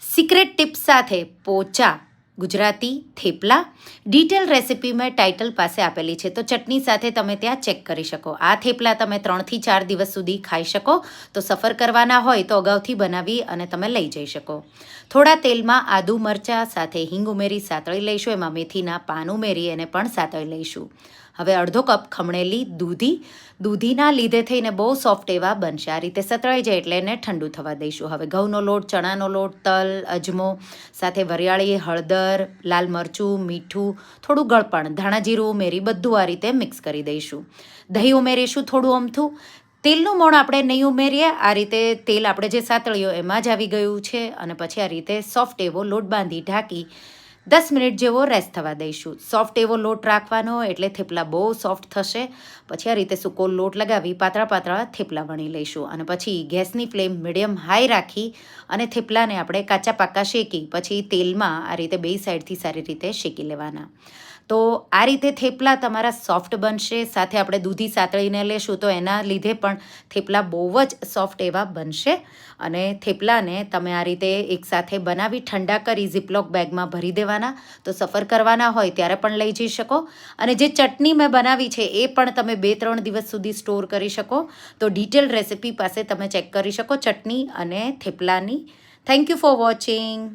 Secret tips સાથે પોચા Gujarati thepla detail recipe મેં ટાઇટલ પાસે આપેલી છે, તો ચટણી સાથે તમે ત્યાં ચેક કરી શકો. આ થેપલા તમે 3 થી 4 દિવસ સુધી ખાઈ શકો. તો સફર કરવાના હોય તો અગાઉથી બનાવી અને તમે લઈ જઈ શકો. થોડા તેલમાં આદુ મરચાં સાથે હિંગ ઉમેરી સાતળી લઈશું. એમાં મેથીના પાન ઉમેરી એને પણ સાતળી લઈશું. હવે અડધો કપ ખમણેલી દૂધીના લીધે થઈને બહુ સોફ્ટ એવા બનશે. આ રીતે સતળાઈ જાય એટલે એને ઠંડુ થવા દઈશું. હવે ઘઉંનો લોટ, ચણાનો લોટ, તલ, અજમો સાથે વરિયાળી, હળદર, લાલ મરચું, મીઠું, થોડું ગળપણ, ધાણા જીરું ઉમેરી બધું આ રીતે મિક્સ કરી દઈશું. દહીં ઉમેરીશું થોડું અમથું. તેલનું મોણ આપણે નહીં ઉમેરીએ. આ રીતે તેલ આપણે જે સાતળ્યો એમાં જ આવી ગયું છે. અને પછી આ રીતે સોફ્ટ એવો લોટ બાંધી ઢાંકી 10 મિનિટ જેવો રેસ્ટ થવા દઈશું. સોફ્ટ એવો લોટ રાખવાનો એટલે થેપલા બહુ સોફ્ટ થશે. પછી આ રીતે સૂકો લોટ લગાવી પાતળા થેપલા વણી લઈશું. અને પછી ગેસની ફ્લેમ મીડિયમ હાઈ રાખી અને થેપલાને આપણે કાચા પાકા શેકી પછી તેલમાં આ રીતે બે સાઈડથી સારી રીતે શેકી લેવાના. તો આ રીતે થેપલા તમારા સોફ્ટ બનશે. સાથે આપણે દૂધી સાતળીને લેશું તો એના લીધે પણ થેપલા બહુ જ સોફ્ટ એવા બનશે. અને થેપલાને તમે આ રીતે એકસાથે બનાવી ઠંડા કરી ઝીપલોક બેગમાં ભરી દેવાના. તો સફર કરવાના હોય ત્યારે પણ લઈ જઈ શકો. અને જે ચટણી મેં બનાવી છે એ પણ તમે 2-3 દિવસ સુધી સ્ટોર કરી શકો. તો ડિટેલ રેસિપી પાસે તમે ચેક કરી શકો ચટણી અને થેપલાની. Thank you for watching.